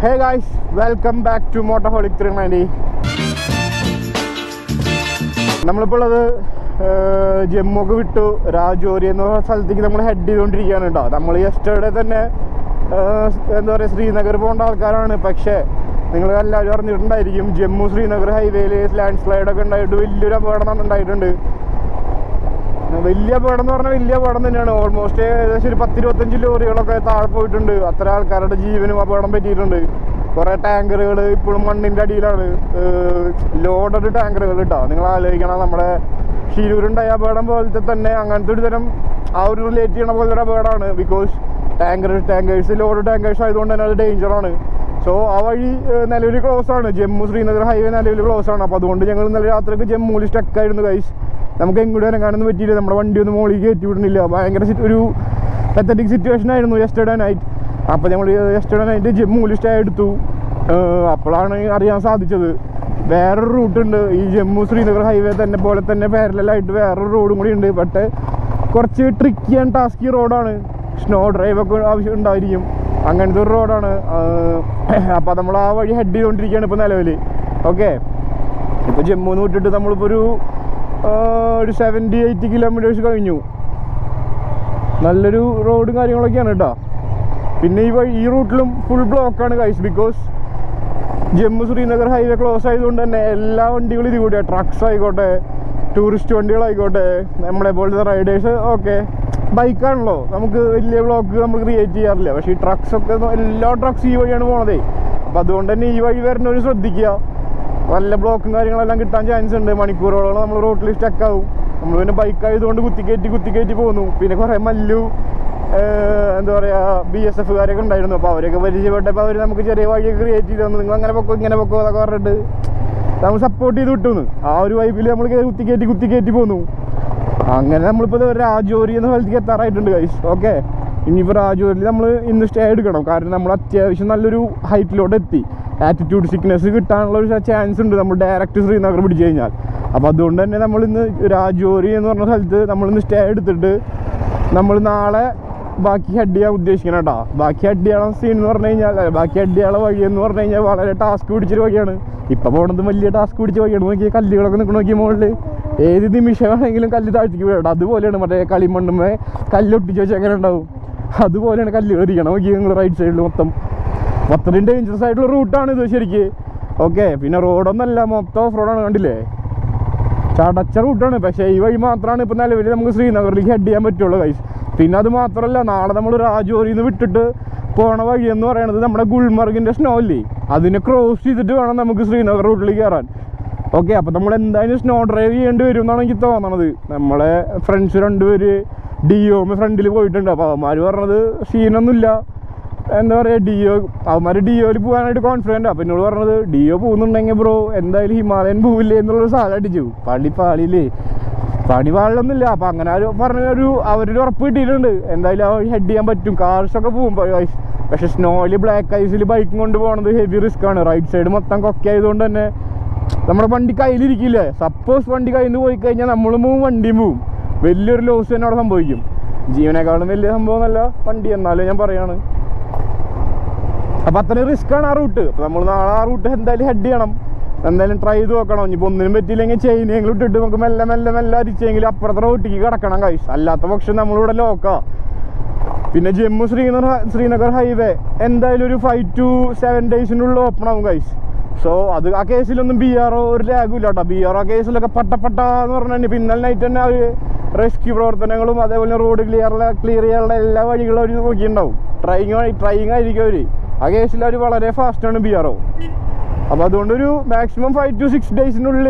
Hey guys, welcome back to Motorholic 390. നമ്മളിപ്പോൾ ഉള്ളത് ജമ്മു ഒക്കെ വിട്ടു രാജോരി എന്ന സ്ഥലത്തേക്ക് നമ്മൾ ഹെഡ് ചെയ്തുകൊണ്ടിരിക്കുകയാണ് കേട്ടോ. നമ്മൾ യെസ്റ്റർഡേ തന്നെ എന്താ പറയുക ശ്രീനഗർ പോകേണ്ട ആൾക്കാരാണ്. പക്ഷേ നിങ്ങൾ എല്ലാവരും അറിഞ്ഞിട്ടുണ്ടായിരിക്കും ജമ്മു ശ്രീനഗർ ഹൈവേയിൽ ലാൻഡ് സ്ലൈഡൊക്കെ ഉണ്ടായിട്ട് വലിയൊരു അപകടം ഉണ്ടായിട്ടുണ്ട്. വലിയ അപകടം എന്ന് പറഞ്ഞാൽ വലിയ അപകടം തന്നെയാണ്. ഓൾമോസ്റ്റ് ഏകദേശം ഒരു 10-25 ലോറികളൊക്കെ താഴെ പോയിട്ടുണ്ട്. അത്ര ആൾക്കാരുടെ ജീവനും അപകടം പറ്റിയിട്ടുണ്ട്. കുറേ ടാങ്കറുകൾ ഇപ്പോഴും മണ്ണിൻ്റെ അടിയിലാണ്, ലോഡഡ് ടാങ്കറുകൾ കേട്ടോ. നിങ്ങൾ ആലോചിക്കണം, നമ്മുടെ ഷിരൂരുണ്ടായ അപകടം പോലത്തെ തന്നെ അങ്ങനത്തെ ഒരു തരം ആ ഒരു റിലേറ്റ് ചെയ്യണ പോലത്തെ ഒരു അപകടമാണ്. ബിക്കോസ് ടാങ്കേഴ്സ് ലോഡ് ടാങ്കേഴ്സ് ആയതുകൊണ്ട് തന്നെ അത് ഡേഞ്ചറാണ്. സോ ആ വഴി നിലവിൽ ക്ലോസ് ആണ്. ജമ്മു ശ്രീനഗർ ഹൈവേ നിലവിൽ ക്ലോസ് ആണ്. അപ്പോൾ അതുകൊണ്ട് ഞങ്ങൾ ഇന്നലെ രാത്രിക്ക് ജമ്മുവിൽ സ്റ്റക്കായിരുന്നു ഗൈസ്. നമുക്ക് എങ്ങോട്ട് ഇറങ്ങാനൊന്നും പറ്റിയില്ല. നമ്മുടെ വണ്ടി ഒന്നും മോളിൽ കയറ്റി വിടുന്നില്ല. ഭയങ്കര ഒരു പത്തറ്റിക് സിറ്റുവേഷൻ ആയിരുന്നു യെസ്റ്റർഡേ നൈറ്റ്. അപ്പോൾ നമ്മൾ യെസ്റ്റർഡേ നൈറ്റ് ജമ്മുവിൽ സ്റ്റേ എടുത്തു. അപ്പോഴാണ് അറിയാൻ സാധിച്ചത് വേറൊരു റൂട്ടുണ്ട്. ഈ ജമ്മു ശ്രീനഗർ ഹൈവേ തന്നെ പോലെ തന്നെ പാരലായിട്ട് വേറൊരു റോഡും കൂടി ഉണ്ട്. ബട്ട് കുറച്ച് ട്രിക്കി ആൻഡ് ടാസ്കി റോഡാണ്. സ്നോ ഡ്രൈവൊക്കെ ആവശ്യം ഉണ്ടായിരിക്കും. അങ്ങനത്തെ ഒരു റോഡാണ്. അപ്പോൾ നമ്മൾ ആ വഴി ഹെഡ് ചെയ്തുകൊണ്ടിരിക്കുകയാണ് ഇപ്പോൾ നിലവിൽ. ഓക്കെ, ഇപ്പോൾ ജമ്മുന്ന് വിട്ടിട്ട് നമ്മളിപ്പോൾ ഒരു 70-80 കിലോമീറ്റേഴ്സ് കഴിഞ്ഞു. നല്ലൊരു റോഡും കാര്യങ്ങളൊക്കെയാണ് കേട്ടോ. പിന്നെ ഈ റൂട്ടിലും ഫുൾ ബ്ലോക്കാണ് guys. Because Jammu Srinagar highway close ആയതുകൊണ്ട് തന്നെ എല്ലാ വണ്ടികളും ഇത് കൂടിയാണ്. ട്രക്സ് ആയിക്കോട്ടെ, ടൂറിസ്റ്റ് വണ്ടികളായിക്കോട്ടെ, നമ്മളെ പോലത്തെ റൈഡേഴ്സ്. ഓക്കെ, ബൈക്കാണല്ലോ, നമുക്ക് വലിയ ബ്ലോക്ക് നമ്മൾ ക്രിയേറ്റ് ചെയ്യാറില്ല. പക്ഷേ ഈ ട്രക്സൊക്കെ എല്ലാ ട്രക്സ് ഈ വഴിയാണ് പോണതേ. അപ്പോൾ അതുകൊണ്ട് തന്നെ ഈ വഴി വരുന്നവർ ശ്രദ്ധിക്കുക. നല്ല ബ്ലോക്കും കാര്യങ്ങളെല്ലാം കിട്ടാൻ ചാൻസ് ഉണ്ട്. മണിക്കൂറുകളോളം നമ്മൾ റോട്ടിൽ സ്റ്റക്കാവും. നമ്മൾ പിന്നെ ബൈക്കായതുകൊണ്ട് കുത്തിക്കയറ്റി പോന്നു. പിന്നെ കുറേ മല്ലു എന്താ പറയുക BSF കാരൊക്കെ ഉണ്ടായിരുന്നു. അപ്പോൾ അവരൊക്കെ പരിചയപ്പെട്ടപ്പോൾ അവർ നമുക്ക് ചെറിയ വഴിയൊക്കെ ക്രിയേറ്റ് ചെയ്ത് തന്നു. നിങ്ങൾ അങ്ങനെ പൊക്കോ ഇങ്ങനെ പൊക്കോ എന്നൊക്കെ പറഞ്ഞിട്ട് നമ്മൾ സപ്പോർട്ട് ചെയ്ത് വിട്ടുന്നു. ആ ഒരു വൈബിൽ നമ്മൾ കുത്തിക്കയറ്റി പോന്നു. അങ്ങനെ നമ്മളിപ്പോൾ രാജോരി എന്ന സ്ഥലത്തേക്ക് എത്താറായിട്ടുണ്ട് ഗൈസ്. ഓക്കെ, ഇനിയിപ്പോൾ രാജോരിയിൽ നമ്മൾ ഇന്ന് സ്റ്റേ എടുക്കണം. കാരണം നമ്മൾ അത്യാവശ്യം നല്ലൊരു ഹൈറ്റിലോട്ട് എത്തി. ആറ്റിറ്റ്യൂഡ് സിക്നെസ് കിട്ടാനുള്ള ഒരു ചാൻസ് ഉണ്ട് നമ്മൾ ഡയറക്റ്റ് ശ്രീനഗർ പിടിച്ചു കഴിഞ്ഞാൽ. അപ്പോൾ അതുകൊണ്ട് തന്നെ നമ്മളിന്ന് രാജോരി എന്ന് പറഞ്ഞ സ്ഥലത്ത് നമ്മളിന്ന് സ്റ്റേ എടുത്തിട്ട് നമ്മൾ നാളെ ബാക്കി ഹെഡ് ചെയ്യാൻ ഉദ്ദേശിക്കണം കേട്ടോ. ബാക്കി ഹെഡ് ചെയ്യണം സീൻ എന്ന് പറഞ്ഞു കഴിഞ്ഞാൽ, ബാക്കി ഹെഡ് ചെയ്യാനുള്ള വഴി എന്ന് പറഞ്ഞു കഴിഞ്ഞാൽ വളരെ ടാസ്ക് പിടിച്ചൊരു വഴിയാണ്. ഇപ്പോൾ പോകുന്നത് വലിയ ടാസ്ക് പിടിച്ച വഴിയാണ്. നോക്കിയാൽ കല്ലുകളൊക്കെ നിൽക്കണം. നോക്കിയ മുകളിൽ ഏത് നിമിഷമാണെങ്കിലും കല്ല് താഴ്ത്തിക്ക് വീഴണം. അതുപോലെയാണ് മറ്റേ കളിമണ്ണുമേ കല്ലൊട്ടിച്ച് വെച്ചാൽ എങ്ങനെ ഉണ്ടാവും, അതുപോലെയാണ് കല്ല് കയറിക്കണം. നോക്കി നിങ്ങൾ റൈറ്റ് സൈഡിൽ മൊത്തം അത്രയും ഡേഞ്ചറസ് ആയിട്ടുള്ള റൂട്ടാണ് ഇത് ശരിക്ക്. ഓക്കെ, പിന്നെ റോഡൊന്നല്ല, മൊത്തം ഓഫ് റോഡാണ്. കണ്ടില്ലേ, ചടച്ച റൂട്ടാണ്. പക്ഷേ ഈ വഴി മാത്രമാണ് ഇപ്പോൾ നിലവിൽ നമുക്ക് ശ്രീനഗറിലേക്ക് ഹെഡ് ചെയ്യാൻ പറ്റുള്ളൂ ഗൈസ്. പിന്നെ അത് മാത്രമല്ല, നാളെ നമ്മൾ രാജോരിയിൽ നിന്ന് വിട്ടിട്ട് പോണ വഴി എന്ന് പറയുന്നത് നമ്മുടെ ഗുൽമർഗിൻ്റെ സ്നോ ഇല്ലേ, അതിനെ ക്രോസ് ചെയ്തിട്ട് വേണം നമുക്ക് ശ്രീനഗർ റൂട്ടിലേക്ക് കയറാൻ. ഓക്കെ, അപ്പോൾ നമ്മൾ എന്തായാലും സ്നോ ഡ്രൈവ് ചെയ്യേണ്ടി വരും എന്നാണ് എനിക്ക് തോന്നണത്. നമ്മളെ ഫ്രണ്ട്സ് 2 പേര് DO ഫ്രണ്ടിൽ പോയിട്ടുണ്ട്. അപ്പോൾ അവന്മാർ പറഞ്ഞത് സീനൊന്നുമില്ല, എന്താ പറയുക, അവന്മാർ DOയിൽ പോകാനായിട്ട് കോൺഫിഡൻറ്റ്. അപ്പോൾ എന്നോട് പറഞ്ഞത് DO പോകുന്നുണ്ടെങ്കിൽ ബ്രോ എന്തായാലും ഹിമാലയൻ പോവില്ലേ എന്നുള്ളൊരു സാധനം അടിച്ചു. പാളിയില്ലേ, പണി പാളിലൊന്നുമില്ല. അപ്പോൾ അങ്ങനെ പറഞ്ഞൊരു അവരൊരു ഉറപ്പ് കിട്ടിയിട്ടുണ്ട്. എന്തായാലും ഹെഡ് ചെയ്യാൻ പറ്റും. കാർസൊക്കെ പോകുമ്പോൾ പക്ഷേ സ്നോയിൽ ബ്ലാക്ക് ഐസിൽ ബൈക്കും കൊണ്ട് പോകുന്നത് ഹെവി റിസ്ക് ആണ്. റൈറ്റ് സൈഡ് മൊത്തം കൊക്കയായതുകൊണ്ട് തന്നെ നമ്മുടെ വണ്ടി കയ്യിലിരിക്കില്ലേ. സപ്പോസ് വണ്ടി കയ്യിൽ നിന്ന് പോയി കഴിഞ്ഞാൽ നമ്മളും പോവും, വണ്ടിയും പോവും. വലിയൊരു ലോസ് തന്നെ അവിടെ സംഭവിക്കും. ജീവനേക്കാളും വലിയ സംഭവം നല്ല വണ്ടി, എന്നാലും ഞാൻ പറയാണ്. അപ്പോൾ അത്രയും റിസ്ക്കാണ് ആ റൂട്ട്. അപ്പോൾ നമ്മൾ നാളെ ആ റൂട്ട് എന്തായാലും ഹെഡ് ചെയ്യണം, എന്തായാലും ട്രൈ ചെയ്ത് നോക്കണം. ഇനിയിപ്പോൾ ഒന്നിനും പറ്റിയില്ലെങ്കിൽ ചെയിനെങ്കിലും ഇട്ടിട്ട് നമുക്ക് മെല്ലെ അരിച്ചെങ്കിൽ അപ്പുറത്തെ റോട്ടിക്ക് കിടക്കണം ഗൈസ്. അല്ലാത്ത പക്ഷം നമ്മളിവിടെ ലോക്കാം. പിന്നെ ജമ്മു ശ്രീനഗർ ഹൈവേ എന്തായാലും ഒരു 5 to 7 ഡേയ്സിനുള്ളിൽ ഓപ്പൺ ആവും ഗൈസ്. സോ അത് ആ കേസിലൊന്നും BRO ഒരു ലാഗും ഇല്ല കേട്ടോ. BRO കേസിലൊക്കെ പട്ടന്ന് പറഞ്ഞാൽ പിന്നെ നൈറ്റ് തന്നെ അവർ റെസ്ക്യൂ പ്രവർത്തനങ്ങളും അതേപോലെ റോഡ് ക്ലിയർ ചെയ്യാനുള്ള എല്ലാ വഴികളും അവർ നോക്കിയിട്ടുണ്ടാവും. ട്രൈയിങ് ആയിരിക്കും അവർ. ആ കേസിൽ അവർ വളരെ ഫാസ്റ്റാണ് BRO. അപ്പോൾ അതുകൊണ്ടൊരു മാക്സിമം 5 to 6 ഡേയ്സിനുള്ളിൽ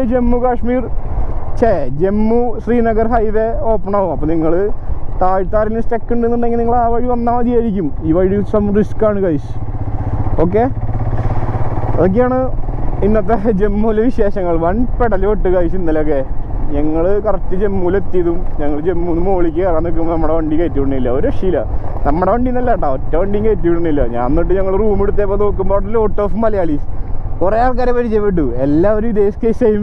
ജമ്മു ശ്രീനഗർ ഹൈവേ ഓപ്പൺ ആവും. അപ്പോൾ നിങ്ങൾ താഴ്ത്താറിന് സ്റ്റക്ക് ഉണ്ടെന്നുണ്ടെങ്കിൽ നിങ്ങൾ ആ വഴി വന്നാൽ മതിയായിരിക്കും. ഈ വഴി റിസ്ക്കാണ് ഗൈസ്. ഓക്കെ, അതൊക്കെയാണ് ഇന്നത്തെ ജമ്മുവിലെ വിശേഷങ്ങൾ. വൺ പെടൽ വിട്ട് ഗൈസ് ഇന്നലെയൊക്കെ. ഞങ്ങൾ കറക്റ്റ് ജമ്മുവിലെത്തിയതും ഞങ്ങൾ ജമ്മുന്ന് മുകളിലേക്ക് കയറാൻ നിൽക്കുമ്പോൾ നമ്മുടെ വണ്ടി കയറ്റി വിടണില്ല. ഒരു രക്ഷയില്ല. നമ്മുടെ വണ്ടി എന്നല്ല കേട്ടോ, ഒറ്റ വണ്ടിയും കയറ്റി വിടണില്ല. ഞാൻ എന്നിട്ട് ഞങ്ങൾ റൂം എടുത്തപ്പോൾ നോക്കുമ്പോൾ അവിടെ ലോട്ട് ഓഫ് മലയാളീസ് കുറേ ആൾക്കാരെ പരിചയപ്പെട്ടു. എല്ലാവരും ഇതേ സെയിം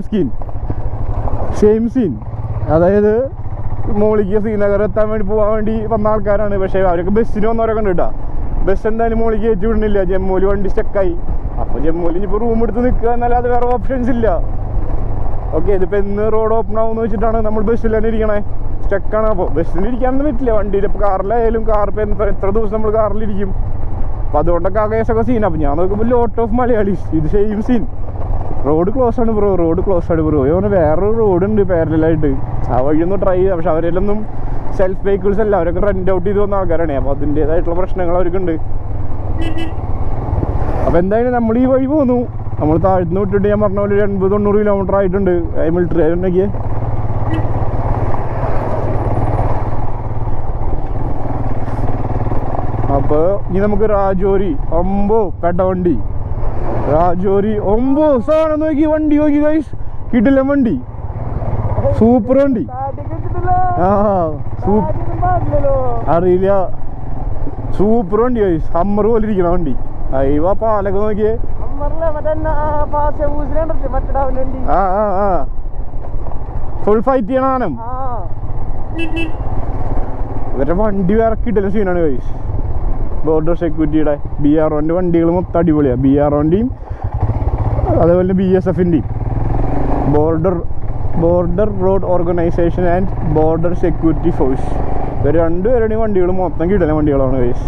സീൻ. അതായത് മുകളിലേക്ക് ശ്രീനഗർ എത്താൻ വേണ്ടി പോകാൻ വേണ്ടി വന്ന ആൾക്കാരാണ്. പക്ഷേ അവരൊക്കെ ബസ്സിന് വന്നവരൊക്കെ ഉണ്ട് കേട്ടോ. ബസ് എന്തായാലും മുകളിൽ കയറ്റി വിടുന്നില്ല. ജമ്മുവിൽ വണ്ടി സ്റ്റക്കായി. അപ്പോൾ ജമ്മുവിൽ ഇനിയിപ്പോൾ റൂം എടുത്ത് നിൽക്കുക എന്നല്ലാതെ വേറെ ഓപ്ഷൻസ് ഇല്ല. ഓക്കെ, ഇതിപ്പോൾ എന്ന് റോഡ് ഓപ്പൺ ആവുമെന്ന് വെച്ചിട്ടാണ് നമ്മൾ ബസ്സിൽ തന്നെ ഇരിക്കണേ. സ്റ്റക്കാണ്. അപ്പോൾ ബസ്സിൽ ഇരിക്കാനൊന്നും പറ്റില്ല. വണ്ടിയിൽ ഇപ്പോൾ കാറിലായാലും ഇപ്പോൾ എത്ര ദിവസം നമ്മൾ കാറിലിരിക്കും. അപ്പോൾ അതുകൊണ്ടൊക്കെ ആ കേസൊക്കെ സീൻ. അപ്പോൾ ഞാൻ നോക്കുമ്പോൾ ലോട്ട് ഓഫ് മലയാളീസ് ഇത് സെയിം സീൻ. റോഡ് ക്ലോസ് ആണ് ബ്രോ, റോഡ് ക്ലോസ് ആണ് ബ്രോ. ഇവന് വേറൊരു റോഡുണ്ട് പാരലായിട്ട്, ആ വഴിയൊന്നും ട്രൈ ചെയ്യാം. പക്ഷെ അവരെല്ലാം സെൽഫ് വെഹിക്കിൾസ് അല്ല, അവരൊക്കെ റെന്റ് ഔട്ട് ചെയ്ത് വന്ന ആൾക്കാരാണ്. അപ്പോൾ അതിൻ്റേതായിട്ടുള്ള പ്രശ്നങ്ങൾ അവർക്കുണ്ട്. അപ്പോൾ എന്തായാലും നമ്മൾ ഈ വഴി പോന്നു. നമ്മൾ താഴ്ന്നു വിട്ടിട്ട് ഞാൻ പറഞ്ഞ പോലെ 80-90 കിലോമീറ്റർ ആയിട്ടുണ്ട്. മിലിറ്ററി ആയിട്ടുണ്ടെങ്കിൽ അപ്പോൾ ഇനി നമുക്ക് രാജോരി പെട്ടവണ്ടി രാജോരി സാധനം നോക്കി, വണ്ടി നോക്കി ഗൈസ്, കിട്ടില്ല വണ്ടി, സൂപ്പർ വണ്ടി. അറിയില്ല, സൂപ്പർ വണ്ടി ഗൈസ്, ഹമ്മർ പോലെ ഇരിക്കണ വണ്ടി. അയ്യോ പാലൊക്കെ നോക്കിയേ. ഫുൾ ഫൈറ്റ് ചെയ്യണ സാധനം. ഇവരുടെ വണ്ടി വേറെ കിട്ടില്ല സീനാണ് ഗൈസ്. ബോർഡർ സെക്യൂരിറ്റിയുടെ BROന്റെ വണ്ടികൾ മൊത്തം അടിപൊളിയാണ്. BROന്റെയും അതേപോലെ BSFന്റെയും border road organisation and border security force, ഇവർ രണ്ടുപേരുടെയും വണ്ടികൾ മൊത്തം കിട്ടില്ല വണ്ടികളാണ് ഗൈസ്.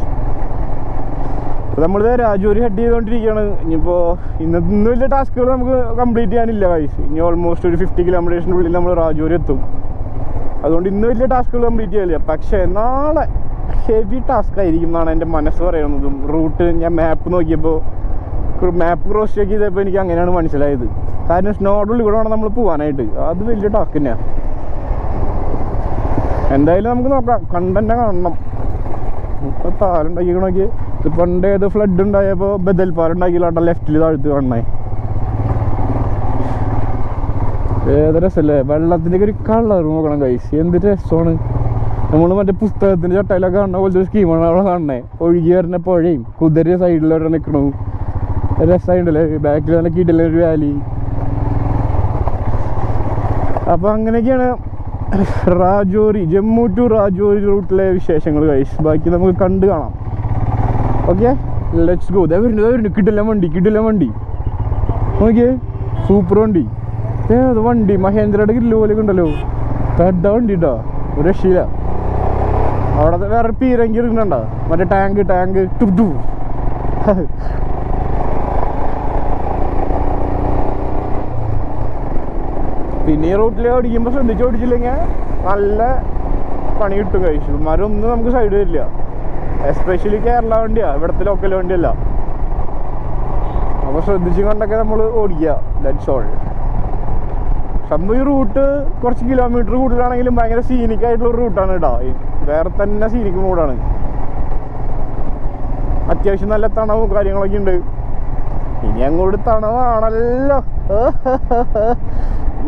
അപ്പോൾ നമ്മളിത് രാജൂരി ഹെഡ് ചെയ്തുകൊണ്ടിരിക്കുകയാണ്. ഇനിയിപ്പോൾ ഇന്ന് വലിയ ടാസ്കുകൾ നമുക്ക് കംപ്ലീറ്റ് ചെയ്യാനില്ല ഗൈസ്. ഇനി ഓൾമോസ്റ്റ് ഒരു 50 കിലോമീറ്റേഴ്സിൻ്റെ ഉള്ളിൽ നമ്മൾ രാജൂരി എത്തും. അതുകൊണ്ട് ഇന്ന് വലിയ ടാസ്കുകൾ കംപ്ലീറ്റ് ചെയ്യില്ല. പക്ഷേ നാളെ ഹെവി ടാസ്ക് ആയിരിക്കും എന്നാണ് എൻ്റെ മനസ്സ് പറയുന്നതും. റൂട്ട് ഞാൻ മാപ്പ് നോക്കിയപ്പോൾ, മാപ്പ് ക്രോസ് ചെക്ക് ചെയ്തപ്പോൾ എനിക്ക് അങ്ങനെയാണ് മനസ്സിലായത്. കാരണം സ്നോഡിൽ ഇവിടെ വേണം നമ്മൾ പോകാനായിട്ട്. അത് വലിയ ടാസ്ക് തന്നെയാണ്. എന്തായാലും നമുക്ക് നോക്കാം, കണ്ടന്നെ കാണണം. ഇപ്പോൾ പാലുണ്ടാക്കിക്കണമെങ്കിൽ ഇത് പണ്ട് ഏത് ഫ്ലഡ് ഉണ്ടായപ്പോൾ ബദൽ പാലുണ്ടാക്കിയില്ലാണ്ട ലെഫ്റ്റിൽ താഴ്ത്ത് കാണണേ. ഏത് രസമല്ലേ, വെള്ളത്തിൻ്റെ ഒരു കളർ നോക്കണം ഗൈസ്, എന്ത് രസമാണ്. നമ്മൾ മറ്റേ പുസ്തകത്തിൻ്റെ ചട്ടയിലൊക്കെ കാണുന്ന പോലത്തെ ഒരു സ്കീമാണ് അവിടെ കാണണേ. ഒഴുകി വരുന്ന പുഴയും കുതിര സൈഡിലവിടെ നിൽക്കണു, രസമായിട്ടല്ലേ. ബാക്കിൽ നല്ല കിടില ഒരു വാലി. അപ്പോൾ അങ്ങനെയൊക്കെയാണ് രാജോരി, ജമ്മു ടു രാജോരി റൂട്ടിലെ വിശേഷങ്ങൾ ഗൈസ്. ബാക്കി നമുക്ക് കണ്ടു കാണാം. Okay, let's go. വരുന്നു കിടില വണ്ടി നോക്കിയേ, സൂപ്പർ വണ്ടി. ഏത് വണ്ടി, മഹേന്ദ്രയുടെ ഗ്രില്ല് പോലെ ഉണ്ടല്ലോ. പെട്ട വണ്ടി കേട്ടോ, ഒരു രക്ഷയില്ല. അവിടെ വേറെ പീരങ്കി ഇടുന്നുണ്ടോ, മറ്റേ ടാങ്ക് ടു. പിന്നെ ഈ റൂട്ടിൽ ഓടിക്കുമ്പോൾ ശ്രദ്ധിച്ച് ഓടിച്ചില്ലെങ്കിൽ നല്ല പണി കിട്ടും കഴിച്ചു. മരൊന്നും നമുക്ക് സൈഡ് വരില്ല. എസ്പെഷ്യലി കേരള വണ്ടിയാണ്, ഇവിടുത്തെ ലോക്കൽ വണ്ടിയല്ല. അപ്പോൾ ശ്രദ്ധിച്ച് കണ്ടൊക്കെ നമ്മൾ ഓടിക്കുക. That's all. സംഭവം ഈ റൂട്ട് കുറച്ച് കിലോമീറ്റർ കൂടുതലാണെങ്കിലും ഭയങ്കര സീനിക്കായിട്ടുള്ളൊരു റൂട്ടാണ് കേട്ടോ. വേറെ തന്നെ സീനിക്ക് മൂടാണ്. അത്യാവശ്യം നല്ല തണവും കാര്യങ്ങളൊക്കെ ഉണ്ട്. ഇനി അങ്ങോട്ട് തണവാണല്ലോ.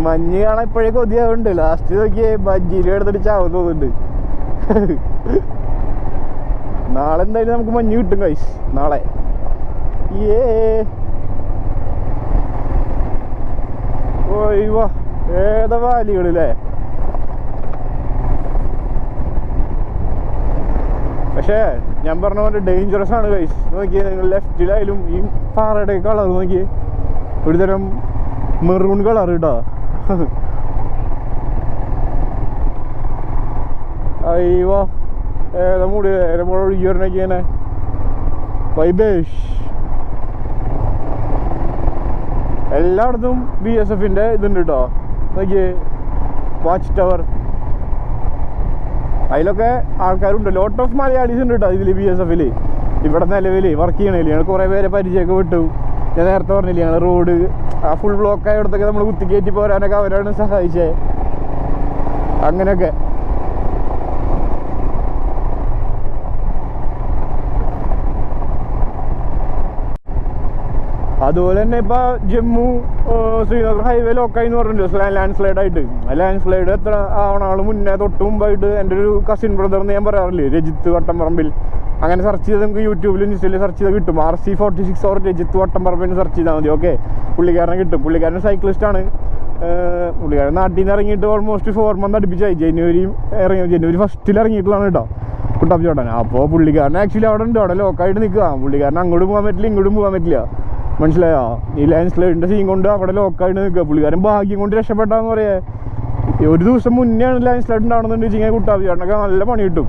മഞ്ഞ് കാണാൻ ഇപ്പോഴേ കൊതിയാവുന്നുണ്ട്. ലാസ്റ്റ് നോക്കിയേ ബജ്ജിയിൽ എടുത്തിട്ട് ചാവും തോന്നുന്നുണ്ട്. നാളെ എന്തായാലും നമുക്ക് മഞ്ഞ് കിട്ടും ഗൈസ്. നാളെ ഓയ്വാ, ഏതാ വാലികളില്ലേ. പക്ഷേ ഞാൻ പറഞ്ഞ പോലെ ഡേഞ്ചറസ് ആണ് ഗൈസ്. നോക്കിയേ നിങ്ങൾ ലെഫ്റ്റിലായാലും ഈ പാറയുടെ കളർ നോക്കിയേ, ഒരുതരം മെറൂൺ കളർ കേട്ടോ. അയ്യോ, ഏതാ മൂടി ഒഴുകി വരണൊക്കെയാണ്. വൈബേഷ് എല്ലായിടത്തും BSFന്റെ ഇതുണ്ട് കേട്ടോ. നോക്കിയേ, വാച്ച് ടവർ, അതിലൊക്കെ ആൾക്കാരുണ്ട്. ലോട്ട് ഓഫ് മലയാളീസ് ഉണ്ട് കേട്ടോ ഇതിൽ BSFൽ. ഇവിടെ നിലവിൽ വർക്ക് ചെയ്യണില്ല. ഞങ്ങൾ കുറേ പേരെ പരിചയമൊക്കെ വിട്ടു. ഞാൻ നേരത്തെ പറഞ്ഞില്ലേ, ഞങ്ങൾ റോഡ് ആ ഫുൾ ബ്ലോക്ക് ആയിടത്തൊക്കെ നമ്മൾ കുത്തിക്കയറ്റി പോരാനൊക്കെ അവരാണ് സഹായിച്ചത്. അങ്ങനെയൊക്കെ അതുപോലെ തന്നെ ഇപ്പൊ ജമ്മു ശ്രീനഗർ ഹൈവേ ലോക്കായി എന്ന് പറഞ്ഞില്ലോ, ലാൻഡ് സ്ലൈഡ് ആയിട്ട്. ആ ലാൻഡ് സ്ലൈഡ് എത്ര ആവണാൾ മുന്നേ തൊട്ട് മുമ്പായിട്ട് എൻ്റെ ഒരു കസിൻ ബ്രദർ എന്ന് ഞാൻ പറയാറില്ലേ, രജിത്ത് വട്ടംപറമ്പിൽ. അങ്ങനെ സെർച്ച് ചെയ്ത് നമുക്ക് യൂട്യൂബിലും ഇൻസ്റ്റയിലും സെർച്ച് ചെയ്ത് കിട്ടും. RC46 or Rajith Vattamparambil search ചെയ്താൽ മതി. ഓക്കെ, പുള്ളിക്കാരനെ കിട്ടും. പുള്ളിക്കാരൻ സൈക്ലിസ്റ്റാണ്. പുള്ളിക്കാരൻ നാട്ടിൽ നിന്ന് ഇറങ്ങിയിട്ട് ഓൾമോസ്റ്റ് 4 മന്ത് അടുപ്പിച്ചായി. ജനുവരി 1 ഇറങ്ങിയിട്ടുള്ളതാണ് കേട്ടോ. കുട്ടാപ്പി ചേട്ടൻ. അപ്പോൾ പുള്ളിക്കാരൻ ആക്ച്വലി അവിടെ ഉണ്ട്, അവിടെ ലോക്കായിട്ട് നിൽക്കുക. പുള്ളിക്കാരൻ അങ്ങോട്ടും പോകാൻ പറ്റില്ല, ഇങ്ങോട്ടും പോകാൻ പറ്റില്ല. മനസ്സിലായോ? ഈ ലാൻഡ് സ്ലൈഡിൻ്റെ സീൻ കൊണ്ട് അവിടെ ലോക്കായിട്ട് നിൽക്കുക. പുള്ളിക്കാരൻ ഭാഗ്യം കൊണ്ട് രക്ഷപ്പെട്ടാന്ന് പറയാ. ഒരു ദിവസം മുന്നെയാണ് ലാൻഡ് സ്ലൈഡ് ഉണ്ടാവണമെന്നുണ്ടെങ്കിൽ കുട്ടാപ്പി ചേട്ടനൊക്കെ നല്ല പണി കിട്ടും.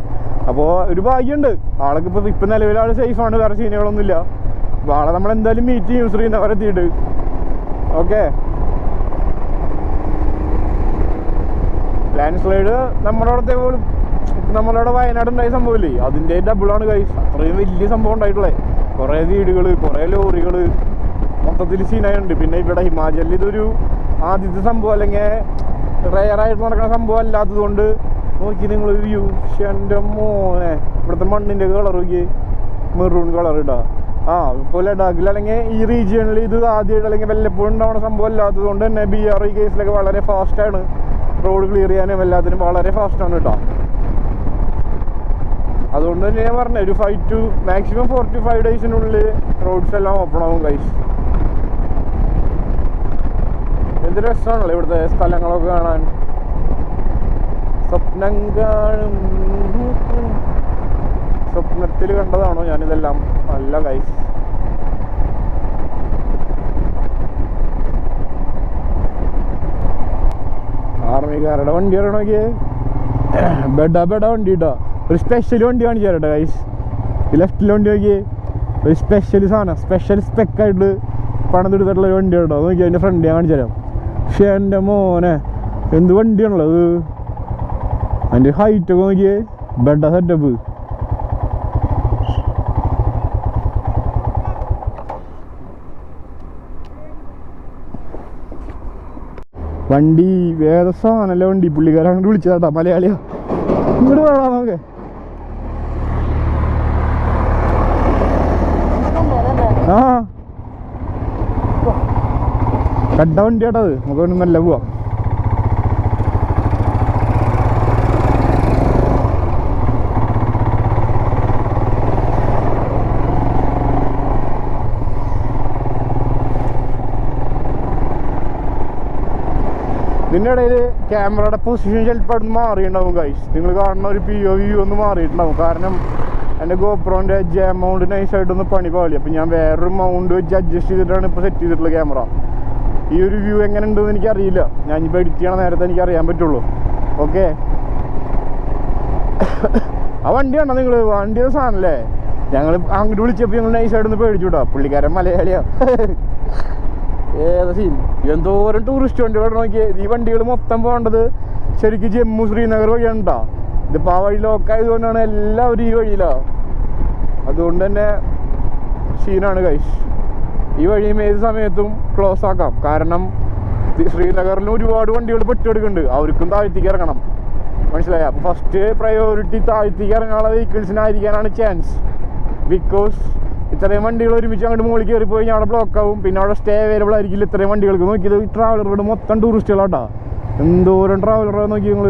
അപ്പോൾ ഒരു ഭാഗ്യമുണ്ട് ആളൊക്കെ. ഇപ്പം നിലവിൽ ആൾ സേഫാണ്, വേറെ സീനുകളൊന്നുമില്ല. അപ്പോൾ ആളെ നമ്മളെന്തായാലും മീറ്റ് ചെയ്യും ശ്രീനഗർ എത്തിയിട്ട്. ഓക്കെ, ലാൻഡ് സ്ലൈഡ് നമ്മുടെ അവിടുത്തെ പോലും നമ്മളവിടെ വയനാട് ഉണ്ടായ സംഭവമില്ലേ, അതിൻ്റെ ഡബിളാണ് ഗൈസ്. അത്രയും വലിയ സംഭവം ഉണ്ടായിട്ടുള്ളത്. കുറേ വീടുകൾ, കുറേ ലോറികൾ, മൊത്തത്തിൽ സീനായുണ്ട്. പിന്നെ ഇവിടെ ഹിമാചലിൽ ഇതൊരു ആദ്യത്തെ സംഭവം അല്ലെങ്കിൽ റെയറായിട്ട് നടക്കുന്ന സംഭവം അല്ലാത്തത് കൊണ്ട് നോക്കി നിങ്ങൾ വ്യൂ. എൻ്റെ മോനെ, ഇവിടുത്തെ മണ്ണിൻ്റെ കളർ നോക്കി, മെറൂൺ കളർ ഇടാ. ഇപ്പോൾ ലഡാക്കിൽ അല്ലെങ്കിൽ ഈ റീജിയണിൽ ഇത് ആദ്യമായിട്ട് അല്ലെങ്കിൽ വല്ലപ്പോഴും ഉണ്ടാവുന്ന സംഭവം അല്ലാത്തത് കൊണ്ട് തന്നെ BRE കേസിലൊക്കെ വളരെ ഫാസ്റ്റാണ്. റോഡ് ക്ലിയർ ചെയ്യാനും എല്ലാത്തിനും വളരെ ഫാസ്റ്റാണ് കേട്ടോ. അതുകൊണ്ട് തന്നെ ഞാൻ പറഞ്ഞത് ഒരു 5 to maximum 4 to 5 ഡേയ്സിനുള്ളിൽ റോഡ്സ് എല്ലാം ഓപ്പൺ ആവും ഗൈസ്. എന്ത് രസമാണല്ലോ ഇവിടുത്തെ സ്ഥലങ്ങളൊക്കെ കാണാൻ. സ്വപ്നം കാണും, സ്വപ്നത്തിൽ കണ്ടതാണോ ഞാനിതെല്ലാം? അല്ല ഗൈസ്. ആർമിക്കാരുടെ വണ്ടി അറിയണമെങ്കിൽ ബെഡാ വണ്ടി ഇട്ടാ. ഒരു സ്പെഷ്യൽ വണ്ടി കാണിച്ചു തരട്ടെ ഗൈസ്. ഈ ലെഫ്റ്റിലെ വണ്ടി നോക്കിയേ, ഒരു സ്പെഷ്യൽ സാധനം, സ്പെഷ്യൽ സ്പെക്കായിട്ട് പണിതെടുത്തിട്ടുള്ള വണ്ടി കേട്ടോ. നോക്കി അതിൻ്റെ ഫ്രണ്ട് ഞാൻ കാണിച്ചു തരാം. പക്ഷേ എൻ്റെ മോനെ എന്ത് വണ്ടിയാണുള്ളത്. അതിൻ്റെ ഹൈറ്റൊക്കെ നോക്കിയേ, ബെഡ സെറ്റപ്പ്. വണ്ടി വേറെ സാധനമല്ല വണ്ടി. പുള്ളിക്കാരൻ അങ്ങോട്ട് വിളിച്ചതാട്ടാ, മലയാളിയാ. ഇങ്ങോട്ട് വേണം നമുക്ക്. കണ്ട വണ്ടി കേട്ടത്, നമുക്ക് നല്ല പോവാം. ഇതിൻ്റെ ഇടയിൽ ക്യാമറയുടെ പൊസിഷൻ ചിലപ്പോൾ മാറിയിട്ടുണ്ടാവും ഗൈസ്. നിങ്ങൾ കാണുന്ന ഒരു POV ഒന്ന് മാറിയിട്ടുണ്ടാവും. കാരണം എൻ്റെ ഗോപ്രോൻ്റെ മൗണ്ട് നൈസായിട്ടൊന്ന് പണി പാളി. അപ്പം ഞാൻ വേറൊരു മൗണ്ട് വെച്ച് അഡ്ജസ്റ്റ് ചെയ്തിട്ടാണ് ഇപ്പോൾ സെറ്റ് ചെയ്തിട്ടുള്ള ക്യാമറ. ഈ ഒരു വ്യൂ എങ്ങനെ ഉണ്ടെന്ന് എനിക്കറിയില്ല. ഞാനിപ്പോൾ എഡിറ്റ് ചെയ്യണ നേരത്തെ എനിക്ക് അറിയാൻ പറ്റുള്ളൂ. ഓക്കെ, ആ വണ്ടിയാണോ നിങ്ങൾ? വണ്ടിയുടെ സാധനമല്ലേ? ഞങ്ങൾ അങ്ങോട്ട് വിളിച്ചപ്പോൾ ഞങ്ങൾ നൈസായിട്ടൊന്ന് പേടിച്ചു വിട്ടാ. പുള്ളിക്കാരൻ മലയാളിയാ. ഏതാ സീൻ. എന്തോരം ടൂറിസ്റ്റ് വണ്ടികളാണ് നോക്കിയത്. ഈ വണ്ടികൾ മൊത്തം പോകേണ്ടത് ശരിക്കും ജമ്മു ശ്രീനഗർ വഴിയാണ് കേട്ടോ. ഇതിപ്പോൾ ആ വഴി ലോക്കായതുകൊണ്ടാണ് എല്ലാവരും ഈ വഴിയിലാണ്. അതുകൊണ്ട് തന്നെ സീനാണ് ഗൈസ്. ഈ വഴിയും ഏത് സമയത്തും ക്ലോസ് ആക്കാം. കാരണം ശ്രീനഗറിൽ ഒരുപാട് വണ്ടികൾ പെട്ടെടുക്കുന്നുണ്ട്. അവർക്കും താഴ്ത്തിക്ക് ഇറങ്ങണം. മനസ്സിലായി? അപ്പോൾ ഫസ്റ്റ് പ്രയോറിറ്റി താഴ്ത്തിക്ക് ഇറങ്ങാനുള്ള വെഹിക്കിൾസിനായിരിക്കാനാണ് ചാൻസ്. ബിക്കോസ് ഇത്രയും വണ്ടികൾ ഒരുമിച്ച് അങ്ങോട്ട് മുകളിൽ കയറിപ്പോയി കഴിഞ്ഞാൽ അവിടെ ബ്ലോക്ക് ആവും. പിന്നെ അവിടെ സ്റ്റേ അവൈലബിൾ ആയിരിക്കില്ല ഇത്രയും വണ്ടികൾക്ക്. നോക്കിയത് ഈ ട്രാവലറുടെ മൊത്തം ടൂറിസ്റ്റുകളാട്ടാ. എന്തോരം ട്രാവലറാണ് നോക്കി നിങ്ങൾ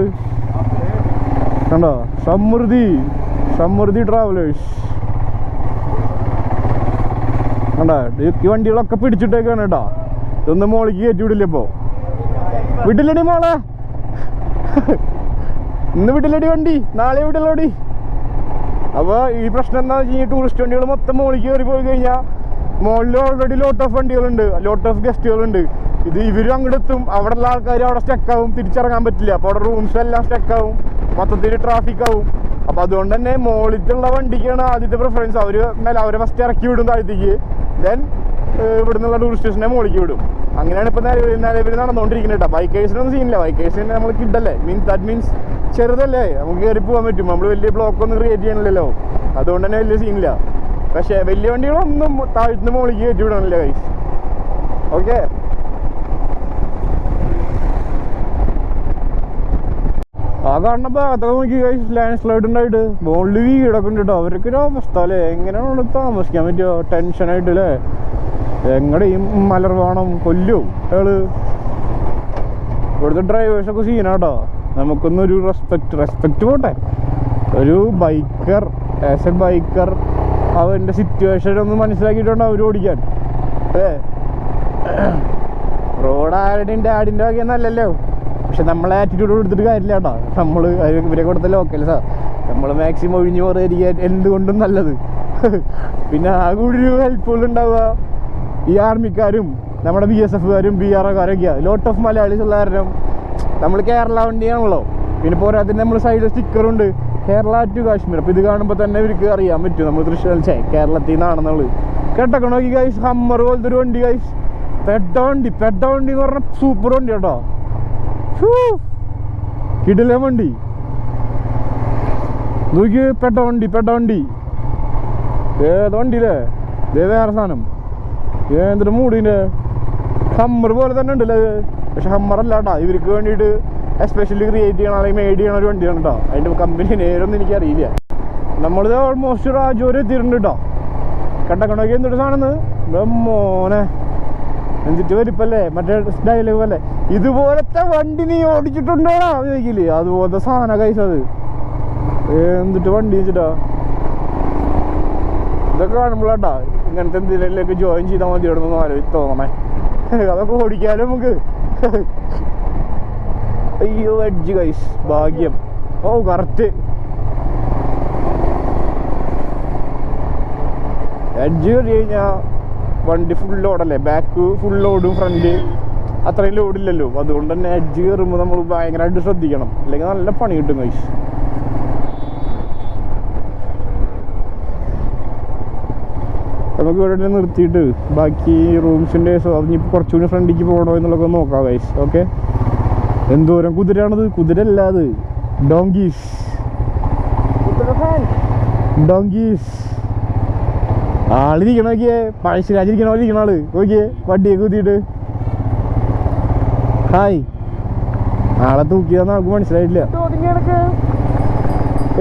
കണ്ടോ. സമൃദ്ധി ട്രാവലേഴ്സ് കണ്ടാ. ഈ വണ്ടികളൊക്കെ പിടിച്ചിട്ടേക്കാണ് കേട്ടോ. ഇതൊന്നും മോളിക്ക് കയറ്റി വിടില്ല. ഇപ്പോൾ വിട്ടില്ലടി മോളെ, ഇന്ന് വിട്ടില്ലടി വണ്ടി, നാളെ വിട്ടില്ലോടി. അപ്പോൾ ഈ പ്രശ്നം എന്താ വെച്ച് കഴിഞ്ഞാൽ ടൂറിസ്റ്റ് വണ്ടികൾ മൊത്തം മോളിൽ കയറി പോയി കഴിഞ്ഞാൽ മോളിൽ ഓൾറെഡി ലോട്ട് ഓഫ് വണ്ടികളുണ്ട്, ലോട്ട് ഓഫ് ഗസ്റ്റുകളുണ്ട്. ഇത് ഇവരും അങ്ങോട്ട് എത്തും, അവിടെ ഉള്ള ആൾക്കാർ അവിടെ സ്റ്റക്കാവും, തിരിച്ചിറങ്ങാൻ പറ്റില്ല. അപ്പോൾ അവിടെ റൂംസ് എല്ലാം സ്റ്റക്കാവും, മൊത്തത്തിൽ ട്രാഫിക് ആവും. അപ്പോൾ അതുകൊണ്ട് തന്നെ മോളിലുള്ള വണ്ടിക്കാണ് ആദ്യത്തെ പ്രിഫറൻസ്. അവരെ ഫസ്റ്റ് ഇറക്കി വിടും താഴത്തേക്ക്, ദെൻ ഇവിടെ നിന്നുള്ള ടൂറിസ്റ്റേഷനെ മോളിലേക്ക് വിടും. അങ്ങനെയാണ് ഇപ്പോൾ നിലവിൽ നടന്നുകൊണ്ടിരിക്കുന്നത് കേട്ടോ. ബൈക്കേഴ്സിനൊന്നും സീനില്ല. ബൈക്കേഴ്സിന് നമ്മൾ കിഡല്ലേ, ദാറ്റ് മീൻസ് ചെറുതല്ലേ, നമുക്ക് കയറി പോകാൻ പറ്റും. നമ്മൾ വലിയ ബ്ലോക്കൊന്നും ക്രിയേറ്റ് ചെയ്യണില്ലല്ലോ, അതുകൊണ്ട് തന്നെ വലിയ സീനില്ല. പക്ഷേ വലിയ വണ്ടികളൊന്നും താഴ്ത്തുന്ന മോളിലേക്ക് കയറ്റി വിടണില്ല ഗൈസ്. ഓക്കെ, ആ കാണുന്ന ഭാഗത്തൊക്കെ നോക്കി ഗൈസ്, ലാൻഡ് സ്ലൈഡ് ഉണ്ടായിട്ട് മുകളിൽ വീടൊക്കെ ഉണ്ട് കേട്ടോ. അവർക്ക് ഒരു അവസ്ഥ അല്ലേ, എങ്ങനെയാണ് താമസിക്കാൻ പറ്റുമോ ടെൻഷനായിട്ട് അല്ലേ. എങ്ങടെയും മലർവാണം കൊല്ലും അയാള്. ഇവിടുത്തെ ഡ്രൈവേഴ്സൊക്കെ സീനാട്ടോ. നമുക്കൊന്നൊരു റെസ്പെക്റ്റ് പോട്ടെ. ഒരു ബൈക്കർ, ആസ് എ ബൈക്കർ അവൻ്റെ സിറ്റുവേഷൻ ഒന്ന് മനസ്സിലാക്കിയിട്ടുണ്ട് അവർ ഓടിക്കാൻ. റോഡ് ആരുടെയും ഡാഡിൻ്റെ വകയൊന്നല്ലല്ലോ. പക്ഷെ നമ്മളെ ആറ്റിറ്റ്യൂഡ് കൊടുത്തിട്ട് കാര്യമില്ല കേട്ടോ. നമ്മൾ ഇവരെ കൊടുത്ത ലോക്കൽസാ. നമ്മൾ മാക്സിമം ഒഴിഞ്ഞു പറയാതിരിക്കാൻ എന്തുകൊണ്ടും നല്ലത്. പിന്നെ ആ കൂടി ഒരു ഹെൽപ്ഫുൾ ഉണ്ടാവുക ഈ ആർമിക്കാരും നമ്മുടെ BSFകാരും BRകാരൊക്കെയാണ്. ലോട്ട് ഓഫ് മലയാളീസ് ഉള്ള കാരണം നമ്മൾ കേരള വണ്ടിയാണല്ലോ. പിന്നെ പോരാത്തിന് നമ്മൾ സൈഡിൽ സ്റ്റിക്കറുണ്ട് കേരള ടു കാശ്മീർ. അപ്പോൾ ഇത് കാണുമ്പോൾ തന്നെ ഇവർക്ക് അറിയാൻ പറ്റും നമ്മൾ തൃശ്ശൂർ കേരളത്തിൽ നിന്നാണെന്നുള്ളത്. കേട്ടൊക്കെ നോക്കി ഗൈസ്, ഹമ്മർ പോലത്തെ ഒരു വണ്ടി ഗൈസ്. പെട്ട വണ്ടി എന്ന് പറഞ്ഞാൽ സൂപ്പർ വണ്ടി കേട്ടോ. കിടിലൻ വണ്ടി നോക്കി. പെട്ട വണ്ടി ഏത് വണ്ടിയില്ലേ ഇതേ വേറെ സാധനം. എന്തൊരു മൂടിൻ്റെ ഹമ്മർ പോലെ തന്നെ ഉണ്ടല്ലേ അത്. പക്ഷെ ഹമ്മറല്ല കേട്ടോ, ഇവർക്ക് വേണ്ടിയിട്ട് എസ്പെഷ്യലി ക്രിയേറ്റ് ചെയ്യണം അല്ലെങ്കിൽ മെയ്ഡ് ചെയ്യണ ഒരു വണ്ടിയാണ് കേട്ടോ. അതിൻ്റെ കമ്പനി നേരൊന്നും എനിക്കറിയില്ല. നമ്മളിത് ഓൾമോസ്റ്റ് രാജൂർ എത്തിയിട്ടുണ്ട് കേട്ടോ. കണ്ടക്കണോക്കി എന്തൊരു സാധനം മോനെ, എന്നിട്ട് വരിപ്പല്ലേ മറ്റേ ഡയലോഗ് അല്ലേ, ഇതുപോലത്തെ വണ്ടി നീ ഓടിച്ചിട്ടുണ്ടോടാ ചോദിക്കില്ലേ, അതുപോലത്തെ സാധന കൈസ് അത്. എന്നിട്ട് വണ്ടി വെച്ചിട്ടാ ഇതൊക്കെ കാണുമ്പോഴാട്ടാ ഇങ്ങനത്തെ എന്തെങ്കിലുമൊക്കെ ജോയിൻ ചെയ്താൽ മതി ഇവിടുന്ന് ആലോചിച്ച് തോന്നണേ. അതൊക്കെ ഓടിക്കാലും നമുക്ക്. അയ്യോ എഡ്ജ് ഗൈസ്, ഭാഗ്യം. ഓ കറക്റ്റ് എഡ്ജ് കയറി കഴിഞ്ഞാൽ വണ്ടി ഫുൾ ലോഡല്ലേ, ബാക്ക് ഫുൾ ലോഡും ഫ്രണ്ട് അത്രയും ലോഡില്ലല്ലോ. അതുകൊണ്ട് തന്നെ എഡ്ജ് കയറുമ്പോൾ നമ്മൾ ഭയങ്കരമായിട്ട് ശ്രദ്ധിക്കണം, അല്ലെങ്കിൽ നല്ല പണി കിട്ടും ഗൈസ്. നമുക്ക് ഇവിടെ നിർത്തിയിട്ട് ബാക്കി റൂംസിൻ്റെ അതിനിപ്പോൾ കുറച്ചുകൂടി ഫ്രണ്ടിലേക്ക് പോകണോ എന്നുള്ളതൊക്കെ നോക്കാം ഗൈസ്. ഓക്കെ, എന്തോരം കുതിരയാണത്, കുതിര അല്ല അത്, ഡോങ്കീസ്. ആളിരിക്കണ നോക്കിയേ, പഴശ്ശിരാജിരിക്കണ പോലെ ഇരിക്കണ ആള് നോക്കിയേ, വണ്ടിയെ കുത്തിയിട്ട്. ഹായ്, ആളെ തൂക്കിയതെന്ന് നമുക്ക് മനസ്സിലായിട്ടില്ല.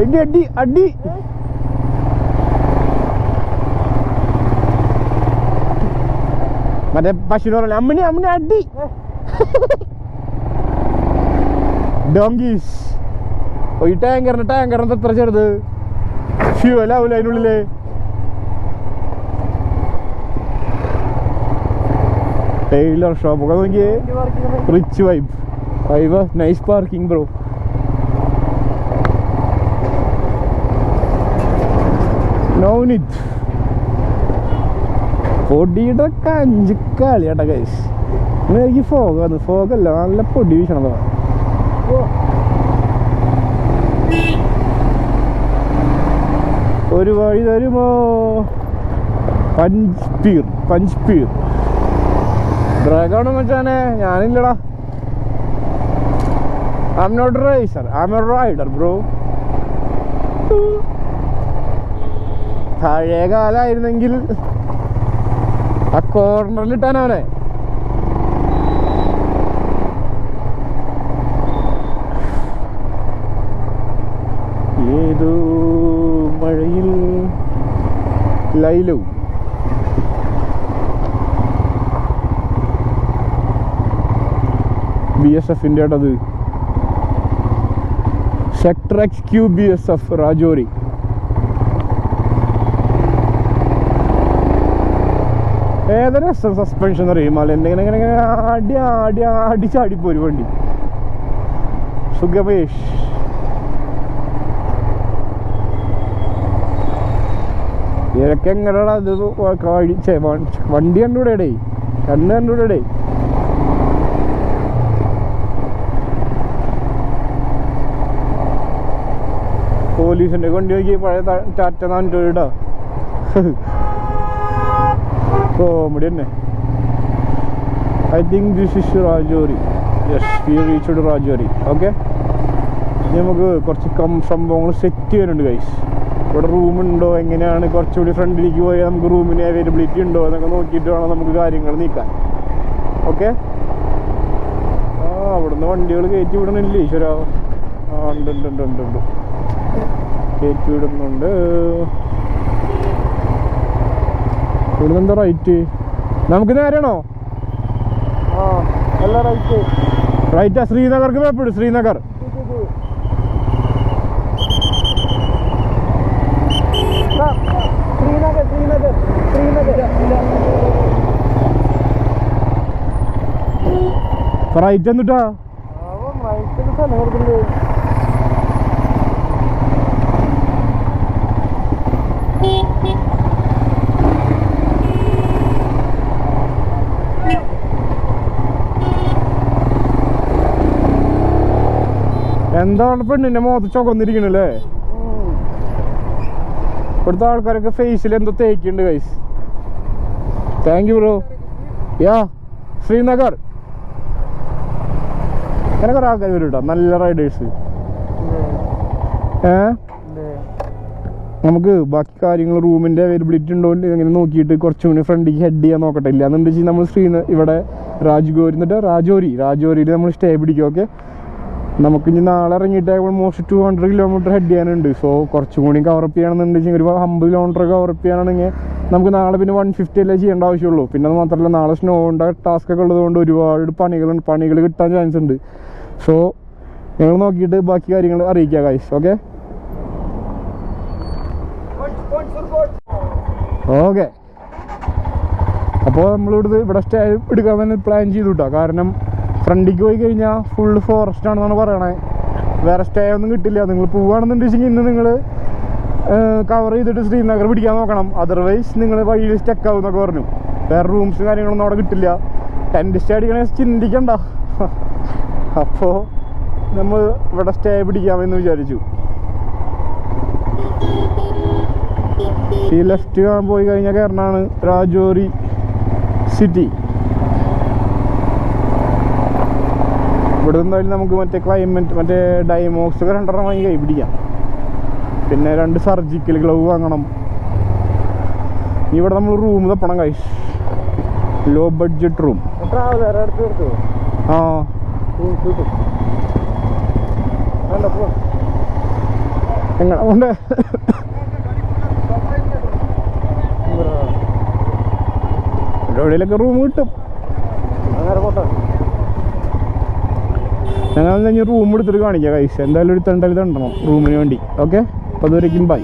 അടി അടി മറ്റേ പശുവിനെ പറഞ്ഞ അമ്മണി അടി. ഡോങ്കീസ്. ഈ ടാങ്കറിന്റെ എത്ര ചെറുത്, ഫ്യൂവൽ ആവൂല അതിനുള്ളില്. ടൈലർ ഷോപ്പൊക്കെ നോക്കിയേ, rich vibe. Nice parking bro. No need. പൊടിയുടെ കഞ്ച് കളിയാട്ടാ ഗൈസ്. എനിക്ക് ഫോഗല്ല, നല്ല പൊടി വീശണതാ. ഒരു വഴി തരുമോ? പഞ്ച് പീർ ബ്രേക്കാണെന്ന് വെച്ചാനെ ഞാനില്ലടാ. I'm not a racer, I'm a rider bro. പഴയ കാലമായിരുന്നെങ്കിൽ ആ കോർണറിൽ ഇട്ടാനവനെ. ഏതോ മഴയിൽ ലൈലു. BSFിൻ്റെ അത് സെക്ടർ XQ BSF രാജോരി. ഏതൊരു രസം സസ്പെൻഷൻ അറിയുമ്പോൾ എന്തെങ്കിലും ഇങ്ങനെ അടിച്ചാടിപ്പോരും വണ്ടി. സുഖമേഷ് ഇതൊക്കെ എങ്ങനെയാണ് അത് വണ്ടി കണ്ടുകൂടെ കണ്ടുകൂടെ. പോലീസിന്റെ വണ്ടി നോക്കി, പഴയ ടാറ്റ 400 കോമഡി തന്നെ. I think this is Rajouri. Yes, we reached Rajouri. Okay, നമുക്ക് കുറച്ച് സംഭവങ്ങൾ സെറ്റ് ചെയ്യാനുണ്ട് ഗൈസ്. ഇവിടെ റൂമുണ്ടോ, എങ്ങനെയാണ് കുറച്ചുകൂടി ഫ്രണ്ടിലേക്ക് പോയാൽ നമുക്ക് റൂമിന് അവൈലബിലിറ്റി ഉണ്ടോ എന്നൊക്കെ നോക്കിയിട്ട് വേണം നമുക്ക് കാര്യങ്ങൾ നീക്കാൻ. ഓക്കെ, അവിടുന്ന് വണ്ടികൾ കയറ്റി വിടണില്ലേ ഈശ്വരാ? ഉണ്ട് കയറ്റി വിടുന്നുണ്ട്. ഇവിടുന്ന് എന്താ റൈറ്റ്? നമുക്ക് നേരാണോ? റൈറ്റാ. ശ്രീനഗർക്ക് പോയപ്പോഴും ശ്രീനഗർ. റൈറ്റ് എന്നിട്ടാ എന്താണ് പെണ്ണിന്റെ മുഖത്ത് ചുവന്നിരിക്കണല്ലേ? ഇവിടുത്തെ ആൾക്കാരൊക്കെ ഫേസിൽ എന്തോ തേക്കുണ്ട് guys. Thank you bro. Yeah Srinagar അങ്ങനെ കുറെ ആൾക്കാർ വരും കേട്ടോ, നല്ല റൈഡേഴ്സ്. നമുക്ക് ബാക്കി കാര്യങ്ങൾ റൂമിന്റെ അവൈലബിലിറ്റി ഉണ്ടോ ഇങ്ങനെ നോക്കിയിട്ട് കുറച്ചും കൂടി ഫ്രണ്ടിലേക്ക് ഹെഡ് ചെയ്യാൻ നോക്കട്ടെ. ഇല്ല എന്നുണ്ടെങ്കിൽ നമ്മൾ ഇവിടെ രാജോരിയിൽ നമ്മൾ സ്റ്റേ പിടിക്കും. ഓക്കെ, നമുക്ക് ഇനി നാളെ ഇറങ്ങിയിട്ട് ഓൾമോസ്റ്റ് 200 കിലോമീറ്റർ ഹെഡ് ചെയ്യാനുണ്ട്. സോ കുറച്ചും കൂടി കവറപ്പ് ചെയ്യണമെന്നുണ്ടെങ്കിൽ ഒരു 50 കിലോമീറ്റർ കവറപ്പ് ചെയ്യാനാണെങ്കിൽ നമുക്ക് നാളെ പിന്നെ 150 അല്ലേ ചെയ്യേണ്ട ആവശ്യമുള്ളൂ. പിന്നെ അത് മാത്രമല്ല നാളെ സ്നോയുടെ ടാസ്ക് ഒക്കെ ഉള്ളതുകൊണ്ട് ഒരുപാട് പണികൾ കിട്ടാൻ ചാൻസ് ഉണ്ട്. സോ ഞങ്ങൾ നോക്കിയിട്ട് ബാക്കി കാര്യങ്ങൾ അറിയിക്കാം ഗൈസ്. ഓക്കെ ഓക്കെ അപ്പോൾ ഇവിടെ സ്റ്റേ എടുക്കാൻ തന്നെ പ്ലാൻ ചെയ്തു കേട്ടോ. കാരണം ഫ്രണ്ടിലേക്ക് പോയി കഴിഞ്ഞാൽ ഫുള്ള് ഫോറസ്റ്റ് ആണെന്നാണ് പറയണേ. വേറെ സ്റ്റേ ഒന്നും കിട്ടില്ല. നിങ്ങൾ പോവുകയാണെന്നുണ്ടെങ്കിൽ ഇന്ന് നിങ്ങൾ കവർ ചെയ്തിട്ട് ശ്രീനഗർ പിടിക്കാൻ നോക്കണം. അതർവൈസ് നിങ്ങൾ വഴിയിൽ സ്റ്റക്ക് ആവും എന്നൊക്കെ പറഞ്ഞു. വേറെ റൂംസ് കാര്യങ്ങളൊന്നും അവിടെ കിട്ടില്ല. ടെൻറ്റ് സ്റ്റേ അടിക്കണേ ചിന്തിക്കണ്ട. അപ്പോൾ നമ്മൾ ഇവിടെ സ്റ്റേ പിടിക്കാമെന്ന് വിചാരിച്ചു. ഈ ലെഫ്റ്റ് പോയി കഴിഞ്ഞാൽ കയറണാണ് രാജോരി സിറ്റി. ഇവിടെ എന്തായാലും നമുക്ക് മറ്റേ ക്ലൈമറ്റ് മറ്റേ ഡൈമോക്സ് ഒക്കെ 2 വാങ്ങി കൈ പിടിക്കാം. പിന്നെ 2 സർജിക്കൽ ഗ്ലൗ വാങ്ങണം. ഇവിടെ നമ്മൾ റൂം തപ്പണം ഗൈസ്. Low budget room. ആ എങ്ങനെ ഉണ്ട്? എവിടെയൊക്കെ റൂം കിട്ടും. ഞങ്ങൾ റൂം എടുത്തിട്ട് കാണിക്കാം ഗൈസ്. എന്തായാലും ഒരു തണ്ടണം റൂമിന് വേണ്ടി. ഓക്കെ, അപ്പോൾ അതുവരേക്കും ബൈ.